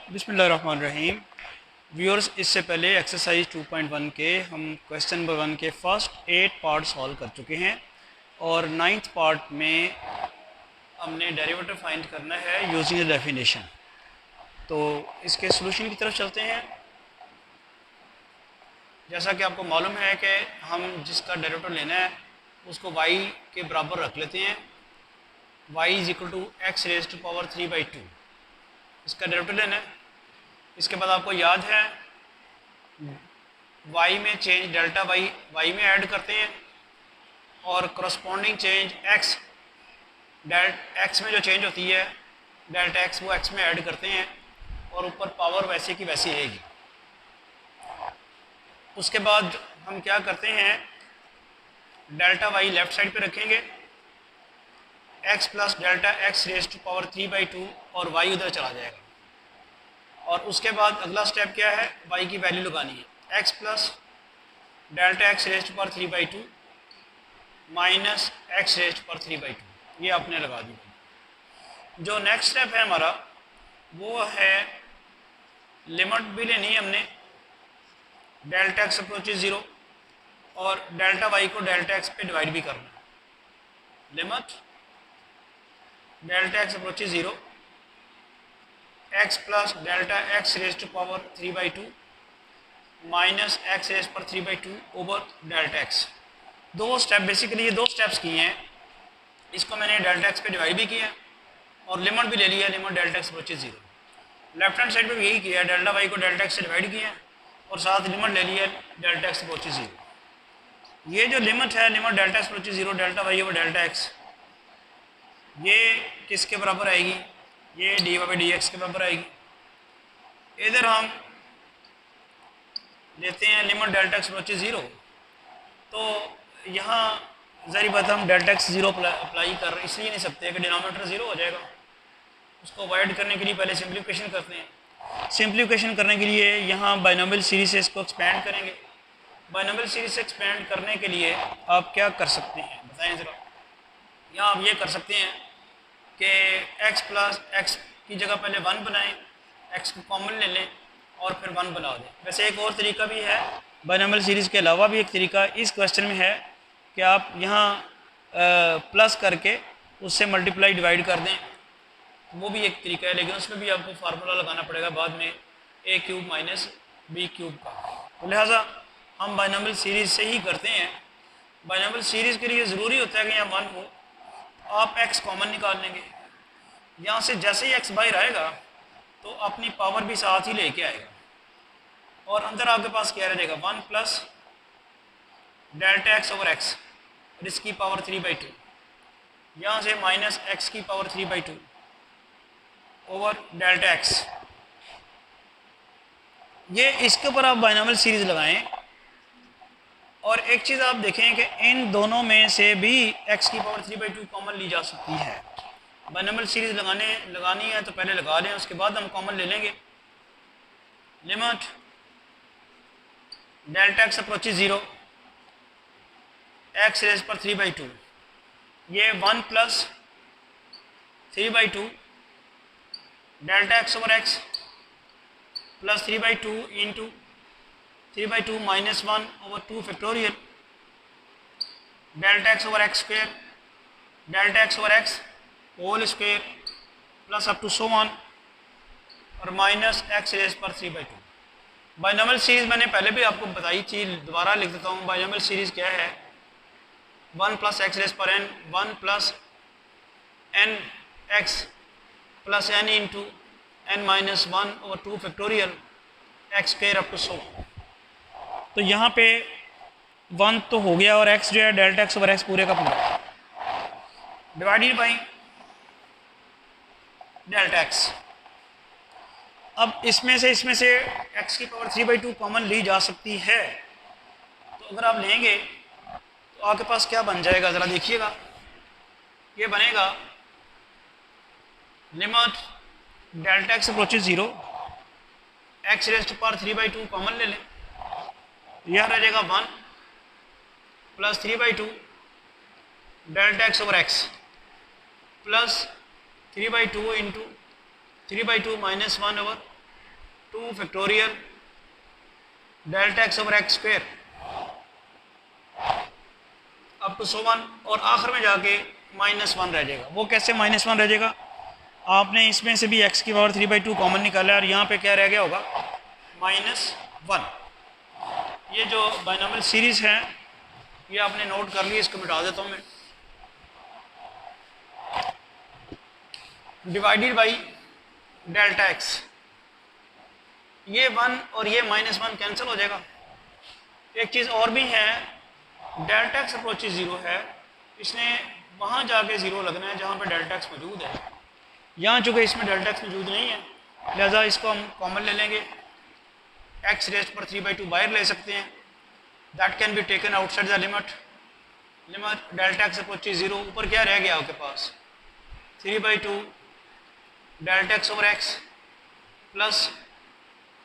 बिस्मिल्लाहिर्रहमानिर्रहीम। व्यूअर्स, इससे पहले एक्सरसाइज 2.1 के हम क्वेश्चन नंबर 1 के फर्स्ट 8 पार्ट सॉल्व कर चुके हैं और 9th पार्ट में हमने डेरिवेटिव फाइंड करना है यूजिंग द डेफिनेशन। तो इसके सॉल्यूशन की तरफ चलते हैं। जैसा कि आपको मालूम है कि हम जिसका डेरिवेटिव लेना है उसको y के बराबर रख लेते हैं। y is equal to x raise to power 3/2 इसका डेरिवेटिव लेना है। इसके बाद आपको याद है y में चेंज डेल्टा y में ऐड करते हैं और करस्पॉन्डिंग चेंज x में जो चेंज होती है डेल्टा x वो x में ऐड करते हैं और ऊपर पावर वैसे की वैसी रहेगी। उसके बाद हम क्या करते हैं, डेल्टा y लेफ्ट साइड पे रखेंगे, x plus delta x raise to power 3/2 और y उधर चला जाएगा। और उसके बाद अगला स्टेप क्या है, y की वैल्यू लगानी है, x plus delta x raise to power 3/2 माइनस x रेज टू पावर 3/2, ये आपने लगा दी। जो नेक्स्ट स्टेप है हमारा वो है लिमिट भी लेनी है हमने, डेल्टा x अप्रोचेज 0 और डेल्टा y को डेल्टा x पे डिवाइड भी करना है। Limit delta x approaches 0 x plus delta x raise to power 3/2 माइनस x रेज पर 3/2 ओवर डेल्टा x। दो स्टेप, बेसिकली ये दो स्टेप्स किए हैं। इसको मैंने डेल्टा x पे डिवाइड भी किया और लिमिट भी ले लिया, limit delta x approaches 0। Left hand side पे भी यही किया, डेल्टा y को डेल्टा x से डिवाइड किया और साथ लिमिट ले लिया डेल्टा x अप्रोचेज 0। ये जो लिमिट है, limit delta x approaches 0 delta y over delta x, ये किसके बराबर आएगी, ये dy/dx के बराबर आएगी। इधर हम लेते हैं लिमिट डेल्टा x अप्रोचेज 0, तो यहाँ ज़ाहिर बात हम डेल्टा x 0 अप्लाई कर रहे, इसलिए नहीं सकते कि डिनोमिनेटर 0 हो जाएगा। उसको अवॉइड करने के लिए पहले सिंप्लीफिकेशन करते हैं। सिंप्लीफिकेशन करने के लिए यहाँ बाइनोमियल सीरीज से इसको एक्सपेंड करेंगे। बाइनोमियल सीरीज से एक्सपेंड करने के लिए आप क्या कर सकते हैं बताएं ज़रा। यहाँ आप ये कर सकते हैं कि x प्लस x की जगह पहले 1 बनाएं, x को कॉमन ले लें और फिर 1 बना दें। वैसे एक और तरीका भी है, बाइनोमियल सीरीज़ के अलावा भी एक तरीका इस क्वेश्चन में है कि आप यहाँ प्लस करके उससे मल्टीप्लाई डिवाइड कर दें, वो भी एक तरीका है, लेकिन उसमें भी आपको फार्मूला लगाना पड़ेगा बाद में a³ माइनस b³ का। तो लिहाजा हम बाइनोमियल सीरीज़ से ही करते हैं। बाइनोमियल सीरीज़ के लिए ज़रूरी होता है कि यहाँ 1 हो, आप x कॉमन निकाल लेंगे। यहाँ से जैसे ही x बाहर आएगा तो अपनी पावर भी साथ ही लेके आएगा और अंदर आपके पास क्या रहेगा, 1 plus delta x over x और इसकी पावर 3/2, यहाँ से माइनस x की पावर 3/2 ओवर डेल्टा x। ये इसके ऊपर आप बाइनोमियल सीरीज़ लगाएं और एक चीज़ आप देखें कि इन दोनों में से भी x की पावर 3/2 कॉमन ली जा सकती है। बाइनोमियल सीरीज़ लगानी है तो पहले लगा लें, उसके बाद हम कॉमन ले लेंगे। Limit delta x approaches 0 x raise पर 3/2, ये 1 plus 3/2 delta x over x plus 3/2 into 3/2 minus 1 over 2 factorial delta x over x square delta x over x whole square plus up to so on और माइनस x raise पर 3/2। Binomial series मैंने पहले भी आपको बताई थी, दोबारा लिख देता हूँ। बाइनोमियल सीरीज़ क्या है, 1 प्लस x रेज पर n, 1 plus n x plus n into n minus 1 over 2 factorial x square up to so. तो यहाँ पे 1 तो हो गया और x जो है डेल्टा x ओवर x पूरे का पूरा डिवाइडेड बाई डेल्टा x। अब इसमें से x की पावर 3/2 कॉमन ली जा सकती है, तो अगर आप लेंगे तो आपके पास क्या बन जाएगा ज़रा देखिएगा। ये बनेगा limit delta x approaches 0 x raise to power 3/2 common ले लें, यह रह जाएगा 1 plus 3/2 delta x over x plus 3/2 into 3/2 minus 1 over 2 factorial delta x over x square up to so on, और आखिर में जाके -1 रह जाएगा। वो कैसे -1 रह जाएगा? आपने इसमें से भी x की पावर 3/2 कॉमन निकाला है और यहाँ पे क्या रह गया होगा? -1। ये जो बाइनोमियल सीरीज़ है ये आपने नोट कर लिया, इसको मिटा देता हूँ मैं। डिवाइडेड बाई डेल्टा एक्स, ये 1 और ये -1 कैंसिल हो जाएगा। एक चीज़ और भी है, डेल्टा एक्स अप्रोचेज 0 है, इसने वहाँ जाके 0 लगना है जहाँ पे डेल्टा एक्स मौजूद है। यहाँ चूँकि इसमें डेल्टा एक्स मौजूद नहीं है, लिहाजा इसको हम कॉमन ले लेंगे, एक्स रेस्ट पर 3/2 बाहर ले सकते हैं। That can be taken outside the limit delta x approaches 0। ऊपर क्या रह गया आपके पास? 3/2 delta x over x plus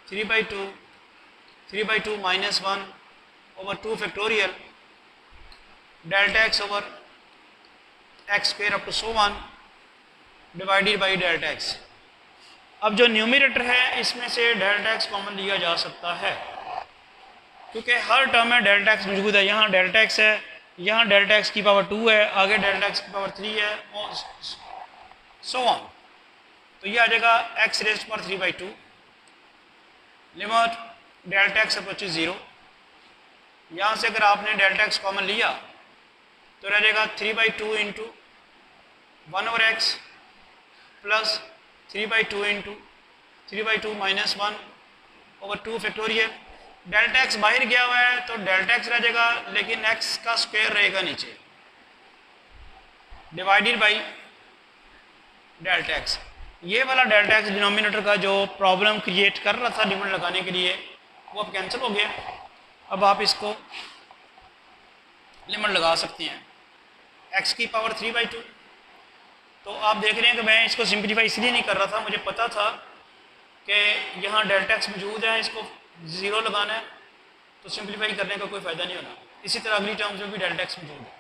3/2 -1 over 2 factorial delta x over x square up to so on divided by delta x. अब जो न्यूमरेटर है इसमें से डेल्टा एक्स कॉमन लिया जा सकता है, क्योंकि हर टर्म में डेल्टा एक्स मौजूद है। यहाँ डेल्टा एक्स है, यहाँ डेल्टा एक्स की पावर 2 है, आगे डेल्टा एक्स की पावर 3 है, और सो ऑन। तो ये आ जाएगा एक्स रेस्ट पर 3/2 लिमिट डेल्टा एक्स अप्रोचेज 0। यहाँ से अगर आपने डेल्टा एक्स कॉमन लिया तो रह जाएगा 3/2 into 1 over x plus 3/2 into 3/2 -1 over 2 factorial. Delta x बाहर गया हुआ है तो डेल्टा एक्स रह जाएगा, लेकिन एक्स का स्क्वायर रहेगा नीचे, डिवाइडेड बाई डेल्टा एक्स। ये वाला डेल्टा एक्स डिनोमिनेटर का जो प्रॉब्लम क्रिएट कर रहा था लिमिट लगाने के लिए, वो अब कैंसिल हो गया। अब आप इसको लिमिट लगा सकते हैं एक्स की पावर 3/2। तो आप देख रहे हैं कि मैं इसको सिंप्लीफाई इसलिए नहीं कर रहा था, मुझे पता था कि यहाँ डेल्टा एक्स मौजूद है, इसको 0 लगाना है, तो सिंप्लीफाई करने का कोई फ़ायदा नहीं होना। इसी तरह अगली टर्म्स में भी डेल्टा एक्स मौजूद है,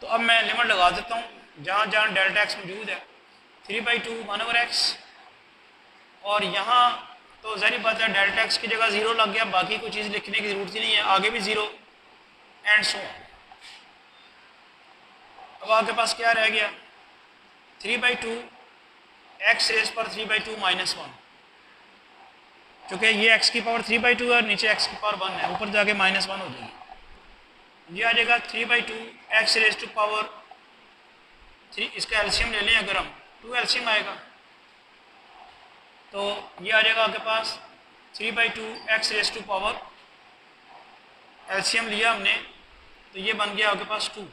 तो अब मैं लिमिट लगा देता हूँ जहाँ जहाँ डेल्टा एक्स मौजूद है। 3/2 1 ओवर एक्स, और यहाँ तो ज़ाहिर बात है डेल्टा एक्स की जगह 0 लग गया, बाकी कोई चीज़ लिखने की ज़रूरत ही नहीं है, आगे भी 0 एंड सो। अब आपके पास क्या रह गया? 3/2 एक्स रेस पर 3/2 -1, चूँकि ये एक्स की पावर 3/2 है और नीचे एक्स की पावर 1 है, ऊपर जाके -1 हो जाएगी। ये आ जाएगा 3/2 एक्स रेस टू पावर 3, इसका एलसीएम ले लें अगर हम, 2 एलसीएम आएगा, तो ये आ जाएगा आपके पास 3/2 x raise to power, LCM लिया हमने तो ये बन गया आपके पास 2,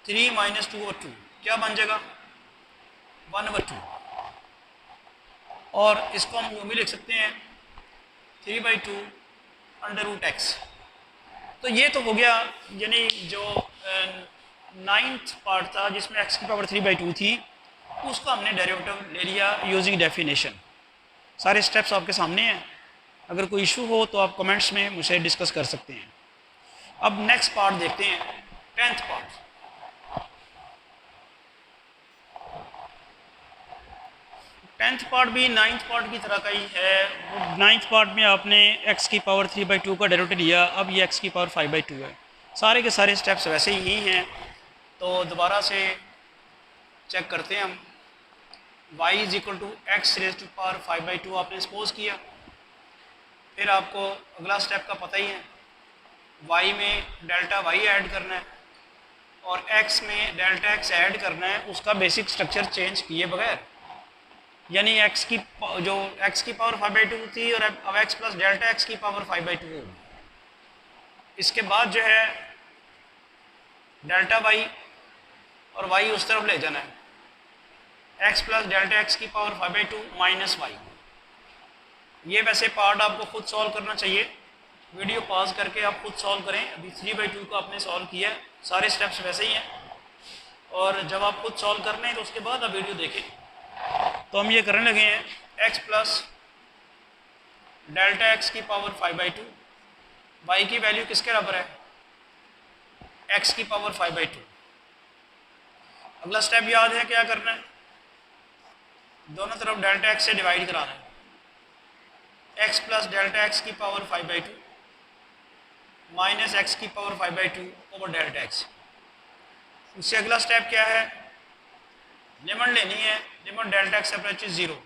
3 - 2 और 2 क्या बन जाएगा? 1/2। और इसको हम यूँ भी लिख सकते हैं 3/2 √x। तो ये तो हो गया, यानी जो 9th पार्ट था जिसमें x की पावर 3/2 थी, उसका हमने डेरिवेटिव ले लिया यूजिंग डेफिनेशन। सारे स्टेप्स आपके सामने हैं, अगर कोई इशू हो तो आप कमेंट्स में मुझसे डिस्कस कर सकते हैं। अब नेक्स्ट पार्ट देखते हैं, 10th पार्ट। 10th पार्ट भी 9th पार्ट की तरह का ही है। 9th पार्ट में आपने x की पावर 3/2 का डेरिवेटिव लिया, अब ये x की पावर 5/2 है। सारे के सारे स्टेप्स वैसे ही हैं, तो दोबारा से चेक करते हैं हम। y = x raise to power 5/2 आपने सपोज किया, फिर आपको अगला स्टेप का पता ही है, y में डेल्टा y ऐड करना है और x में डेल्टा x ऐड करना है, उसका बेसिक स्ट्रक्चर चेंज किए बगैर। यानी x की पावर 5/2 थी और अब x प्लस डेल्टा x की पावर 5/2 होगी। इसके बाद जो है डेल्टा y और y उस तरफ ले जाना है, x प्लस डेल्टा x की पावर 5/2 माइनस y। ये वैसे पार्ट आपको खुद सॉल्व करना चाहिए, वीडियो पॉज करके आप खुद सॉल्व करें। अभी 3/2 को आपने सॉल्व किया, सारे स्टेप्स वैसे ही हैं, और जब आप खुद सॉल्व कर लें तो उसके बाद आप वीडियो देखें। तो हम ये करने लगे हैं x प्लस डेल्टा x की पावर 5/2, y की वैल्यू किसके बराबर है? x की पावर 5/2। अगला स्टेप याद है क्या करना है? दोनों तरफ डेल्टा एक्स से डिवाइड कराना है, एक्स प्लस डेल्टा एक्स की पावर 5/2 माइनस एक्स की पावर 5/2 ओवर डेल्टा एक्स। उससे अगला स्टेप क्या है, लिमिट लेनी है, लिमिट डेल्टा एक्स अप्रोचेस 0,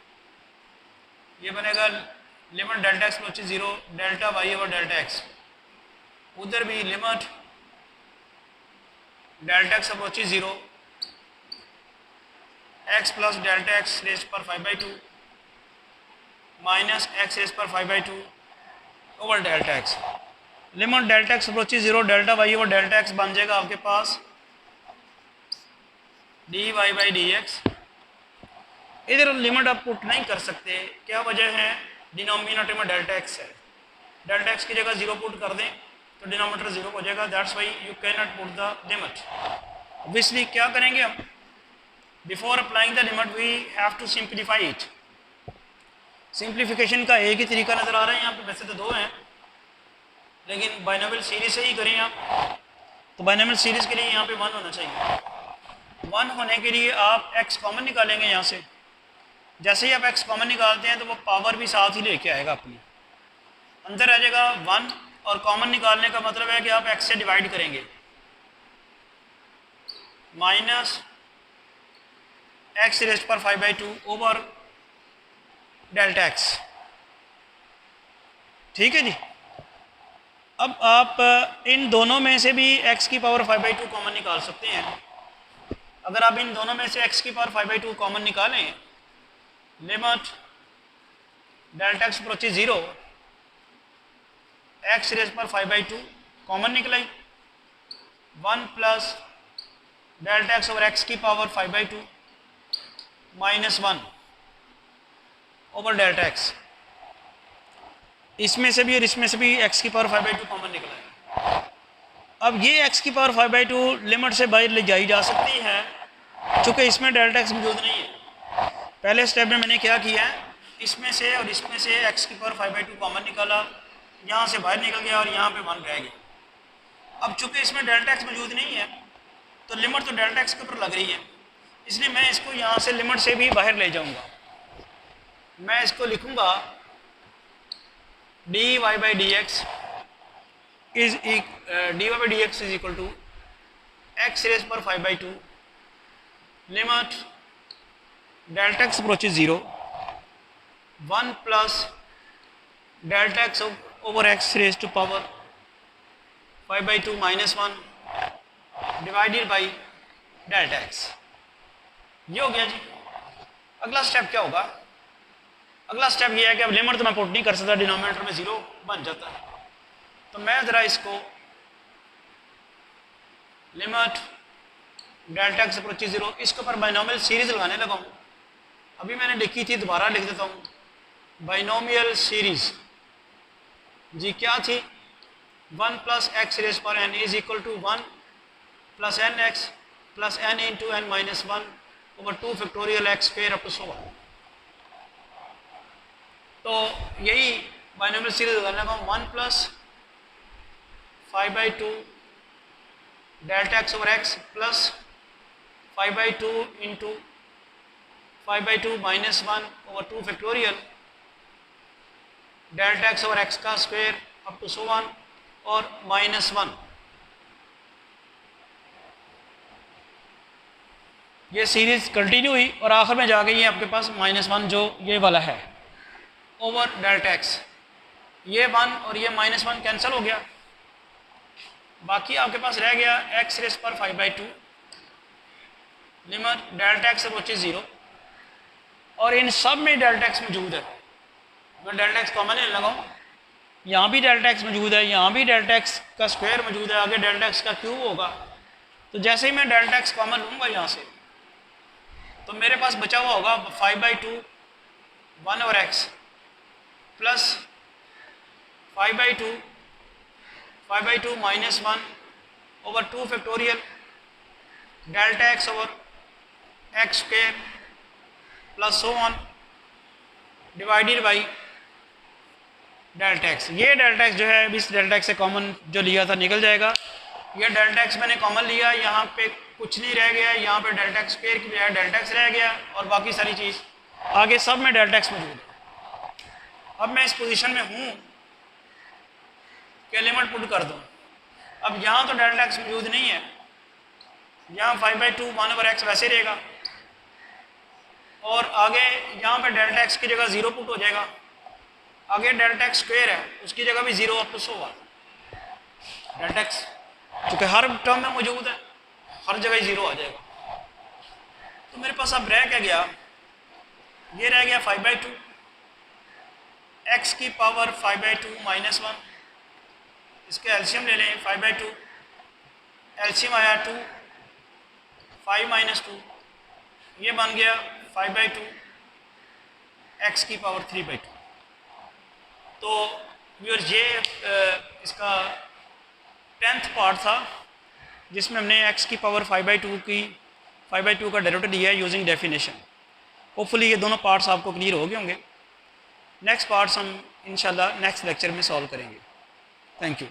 ये बनेगा limit delta x approaches 0 delta Y over delta X. उधर भी limit delta x approaches 0 X plus delta X raise पर 5/2 माइनस एक्स रेज पर 5/2 over delta X. Limit delta x approaches 0 delta Y over delta X बन जाएगा आपके पास D Y by D X. इधर लिमिट आप पुट नहीं कर सकते, क्या वजह है, डिनोमिनेटर में डेल्टा एक्स है, डेल्टा एक्स की जगह 0 पुट कर दें तो डिनोमिनेटर 0 हो जाएगा, that's why you can not put the limit. Obviously क्या करेंगे हम, before applying the limit we have to simplify it. Simplification का एक ही तरीका नज़र आ रहा है यहाँ पे, वैसे तो दो हैं लेकिन बाइनोमियल सीरीज से ही करें आप, तो बाइनोमियल सीरीज के लिए यहाँ पे 1 होना चाहिए। 1 होने के लिए आप x कॉमन निकालेंगे यहाँ से, जैसे ही आप x कॉमन निकालते हैं तो वो पावर भी साथ ही लेके आएगा अपनी, अंदर आ जाएगा 1, और कॉमन निकालने का मतलब है कि आप x से डिवाइड करेंगे, माइनस एक्स रेस्ट पर 5/2 ओवर डेल्टा एक्स। ठीक है जी। अब आप इन दोनों में से भी x की पावर 5/2 कॉमन निकाल सकते हैं। अगर आप इन दोनों में से x की पावर 5/2 कॉमन निकालें, limit delta x approaches 0 X raise पर 5/2 कॉमन निकलाई, 1 plus delta x over X की power 5/2 minus 1 over delta X. इसमें से भी और इसमें से भी x की पावर 5/2 कॉमन निकला है। अब ये x की पावर 5/2 लिमिट से बाहर ले जाई जा सकती है, चूँकि इसमें डेल्टा x मौजूद नहीं है। पहले स्टेप में मैंने क्या किया है, इसमें से और इसमें से x की पावर 5/2 कॉमन निकाला, यहाँ से बाहर निकल गया और यहाँ पे 1 रह गया। अब चूँकि इसमें डेल्टा x मौजूद नहीं है तो लिमिट तो डेल्टा x के ऊपर लग रही है, इसलिए मैं इसको यहाँ से लिमिट से भी बाहर ले जाऊँगा। मैं इसको लिखूँगा D Y by D X is equal to x raise पर 5/2 limit delta x approaches 0 1 plus delta x over x raise to power 5/2 minus 1 divided by delta x. ये हो गया जी। अगला स्टेप क्या होगा, अगला स्टेप ये है कि अब लिमिट तो मैं पुट नहीं कर सकता, डिनोमिनेटर में 0 बन जाता है, तो मैं ज़रा इसको लिमिट डेल्टा एक्स अप्रोचेस 0 इसके ऊपर बाइनोमियल सीरीज लगाने लगा हूँ। अभी मैंने लिखी थी, दोबारा लिख देता हूँ, बाइनोमियल सीरीज जी क्या थी, 1 प्लस एक्स रेज पर n is equal to 1 plus N X plus n into n minus 1 over 2 factorial X square up to so on. तो यही बाइनोमियल सीरीज लगाने लगा हूँ, 1 plus 5/2 delta x over x plus 5/2 into 5/2 minus 1 over 2 factorial delta x over X का square up to so on और minus 1। ये series continue हुई और आखिर में जाके ये आपके पास -1 जो ये वाला है ओवर डेल्टा एक्स, ये 1 और ये -1 कैंसिल हो गया, बाकी आपके पास रह गया एक्स रेज पर 5/2 लिमिट डेल्टा एक्स अप्रोचेस 0 और इन सब में डेल्टा एक्स मौजूद है। मैं डेल्टा एक्स कॉमन लेने लगा हूँ, यहाँ भी डेल्टा एक्स मौजूद है, यहाँ भी डेल्टा एक्स का स्क्वायर मौजूद है, आगे डेल्टा एक्स का क्यूब होगा। तो जैसे ही मैं डेल्टा एक्स कॉमन लूँगा यहाँ से, तो मेरे पास बचा हुआ होगा 5/2 1 over x plus 5/2 minus 1 over 2 factorial delta x over x square plus so on divided by delta x. ये डेल्टा एक्स जो है इस डेल्टा एक्स से कॉमन जो लिया था निकल जाएगा। ये डेल्टा एक्स मैंने कॉमन लिया, यहाँ पे कुछ नहीं रह गया, यहाँ पे डेल्टा एक्स स्क्वायर की बजाय डेल्टा एक्स रह गया और बाकी सारी चीज़ आगे सब में डेल्टा एक्स मौजूद है। अब मैं इस पोजीशन में हूँ कि लिमिट पुट कर दूँ। अब यहाँ तो डेल्टा एक्स मौजूद नहीं है, यहाँ 5/2 1/x वैसे रहेगा, और आगे यहाँ पे डेल्टा एक्स की जगह 0 पुट हो जाएगा। आगे डेल्टा एक्स स्क्वायर है, उसकी जगह भी 0 अप टू 100 डेल्टा एक्स, क्योंकि हर टर्म में मौजूद है, हर जगह 0 आ जाएगा। तो मेरे पास अब रह क्या गया, ये रह गया 5/2, x की पावर 5/2 -1, इसके एलसीएम ले लें 5/2, एलसीएम आया 2, 5 - 2, ये बन गया 5/2, x की पावर 3/2। तो व्यूअर ये इसका 10th पार्ट था जिसमें हमने x की पावर 5/2 का डेरिवेटिव लिया है यूजिंग डेफिनेशन। होपफुली ये दोनों पार्ट्स आपको क्लियर हो गए होंगे। नेक्स्ट पार्ट्स हम इंशाल्लाह नेक्स्ट लेक्चर में सॉल्व करेंगे। Thank you.